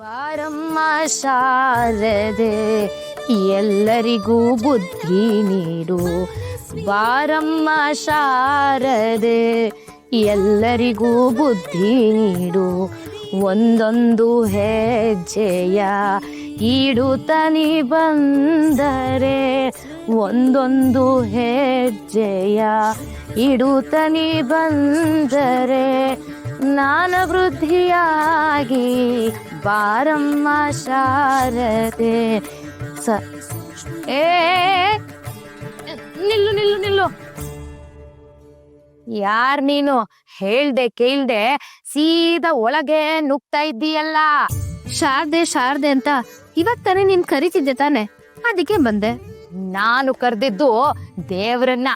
ಬಾರಮ್ಮ ಶಾರದೆ ಎಲ್ಲರಿಗೂ ಬುದ್ಧಿ ನೀಡು. ಬಾರಮ್ಮ ಶಾರದೆ ಎಲ್ಲರಿಗೂ ಬುದ್ಧಿ ನೀಡು. ಒಂದೊಂದು ಹೆಜ್ಜೆಯ ಇಡುತ್ತನಿ ಬಂದರೆ, ಒಂದೊಂದು ಹೆಜ್ಜೆಯ ಇಡುತ್ತನಿ ಬಂದರೆ ಜ್ಞಾನ ವೃದ್ಧಿಯಾಗಿ ಬಾರಮ್ಮ ಶಾರದೆ. ಏ ನಿಲ್ಲು ನಿಲ್ಲು ನಿಲ್ಲು. ಯಾರ್ ನೀನು? ಹೇಳ್ದೆ ಕೇಳ್ದೆ ಸೀದಾ ಒಳಗೆ ನುಗ್ತಾ ಇದ್ದೀಯಲ್ಲ. ಶಾರದೆ ಶಾರದೆ ಅಂತ ಇವತ್ತಾನೆ ನೀನ್ ಕರಿತಿದ್ದೆ ತಾನೆ, ಅದಕ್ಕೆ ಬಂದೆ. ನಾನು ಕರೆದಿದ್ದು ದೇವ್ರನ್ನ,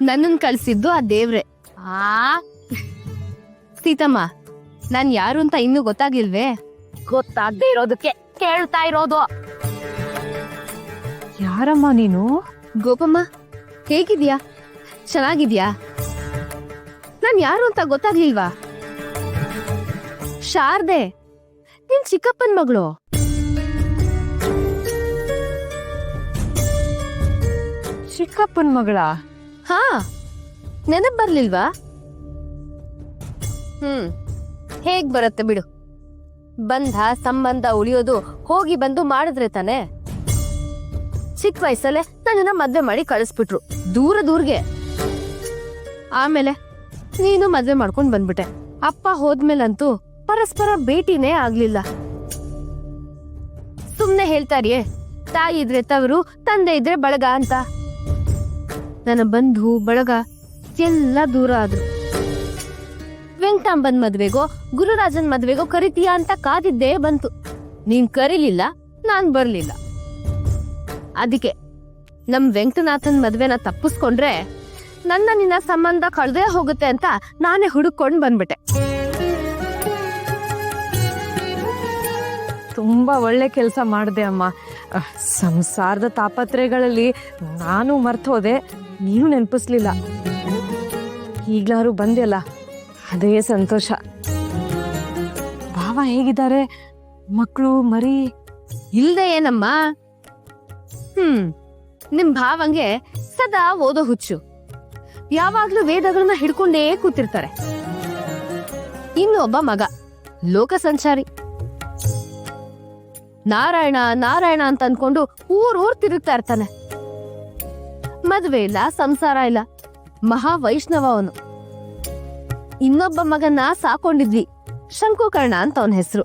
ನನ್ನನ್ ಕಳ್ಸಿದ್ದು ಆ ದೇವ್ರೆ. ಆ ಸೀತಮ್ಮ, ನಾನ್ ಯಾರು ಅಂತ ಇನ್ನೂ ಗೊತ್ತಾಗಿಲ್ವೇ? ಗೊತ್ತಾಗದೆ ಇರೋದಕ್ಕೆ ಕೇಳ್ತಾ ಇರೋದು. ಯಾರಮ್ಮ ನೀನು? ಗೋಪಮ್ಮ, ಹೇಗಿದ್ಯಾ? ಚೆನ್ನಾಗಿದ್ಯಾ? ನಾನ್ ಯಾರು ಅಂತ ಗೊತ್ತಾಗ್ಲಿಲ್ವಾ? ಶಾರದೆ, ನಿನ್ ಚಿಕ್ಕಪ್ಪನ್ ಮಗಳು. ಚಿಕ್ಕಪ್ಪನ್ ಮಗಳ? ಹಾ, ನೆನಪ್ ಬರ್ಲಿಲ್ವಾ? ಹೇಗ್ ಬರುತ್ತೆ ಬಿಡು. ಬಂಧ ಸಂಬಂಧ ಉಳಿಯೋದು ಹೋಗಿ ಬಂದು ಮಾಡಿದ್ರೆ ತಾನೆ. ಚಿಕ್ಕ ವಯಸ್ಸಲ್ಲೇ ನನ್ನನ್ನ ಮದ್ವೆ ಮಾಡಿ ಕಳಿಸ್ಬಿಟ್ರು ದೂರ್ಗೆ. ಆಮೇಲೆ ನೀನು ಮದ್ವೆ ಮಾಡ್ಕೊಂಡ್ ಬಂದ್ಬಿಟ್ಟೆ. ಅಪ್ಪ ಹೋದ್ಮೇಲಂತೂ ಪರಸ್ಪರ ಭೇಟಿನೇ ಆಗ್ಲಿಲ್ಲ. ಸುಮ್ನೆ ಹೇಳ್ತಾರಿಯೇ, ತಾಯಿ ಇದ್ರೆ ತವರು, ತಂದೆ ಇದ್ರೆ ಬಳಗ ಅಂತ. ನನ್ನ ಬಂಧು ಬಳಗ ಎಲ್ಲ ದೂರ ಆದ್ರು. ವೆಂಕಟಾಂಬನ್ ಮದ್ವೆಗೋ ಗುರುರಾಜನ್ ಮದ್ವೆಗೋ ಕರಿತೀಯಾ ಅಂತ ಕಾದಿದ್ದೇ ಬಂತು. ನೀನ್ ಕರೀಲಿಲ್ಲ, ನಾನ್ ಬರ್ಲಿಲ್ಲ. ಅದಕ್ಕೆ ನಮ್ ವೆಂಕಟನಾಥನ್ ಮದ್ವೆನ ತಪ್ಪಿಸ್ಕೊಂಡ್ರೆ ನನ್ನ ನಿನ್ನ ಸಂಬಂಧ ಕಳ್ದೇ ಹೋಗುತ್ತೆ ಅಂತ ನಾನೇ ಹುಡುಕೊಂಡ್ ಬಂದ್ಬಿಟ್ಟೆ. ತುಂಬಾ ಒಳ್ಳೆ ಕೆಲಸ ಮಾಡಿದೆ ಅಮ್ಮ. ಸಂಸಾರದ ತಾಪತ್ರೆಗಳಲ್ಲಿ ನಾನು ಮರ್ತೋದೆ, ನೀನು ನೆನಪಿಸ್ಲಿಲ್ಲ. ಈಗ್ಲಾರು ಬಂದ್ಯಲ್ಲ, ಅದೇ ಸಂತೋಷ. ಭಾವ ಹೇಗಿದ್ದಾರೆ? ಮಕ್ಕಳು ಮರಿ? ಇಲ್ದೆ ಏನಮ್ಮ. ನಿಮ್ ಭಾವಂಗೆ ಸದಾ ಓದೋ ಹುಚ್ಚು. ಯಾವಾಗ್ಲೂ ವೇದಗಳನ್ನ ಹಿಡ್ಕೊಂಡೇ ಕೂತಿರ್ತಾರೆ. ಇನ್ನೊಬ್ಬ ಮಗ ಲೋಕ ಸಂಚಾರಿ. ನಾರಾಯಣ ನಾರಾಯಣ ಅಂತ ಅನ್ಕೊಂಡು ಊರ್ ತಿರುಗ್ತಾ ಇರ್ತಾನೆ. ಮದ್ವೆ ಇಲ್ಲ, ಸಂಸಾರ ಇಲ್ಲ, ಮಹಾ ವೈಷ್ಣವ ಅವನು. ಇನ್ನೊಬ್ಬ ಮಗನ್ನ ಸಾಕೊಂಡಿದ್ವಿ, ಶಂಕುಕರ್ಣ ಅಂತ ಅವನ ಹೆಸರು.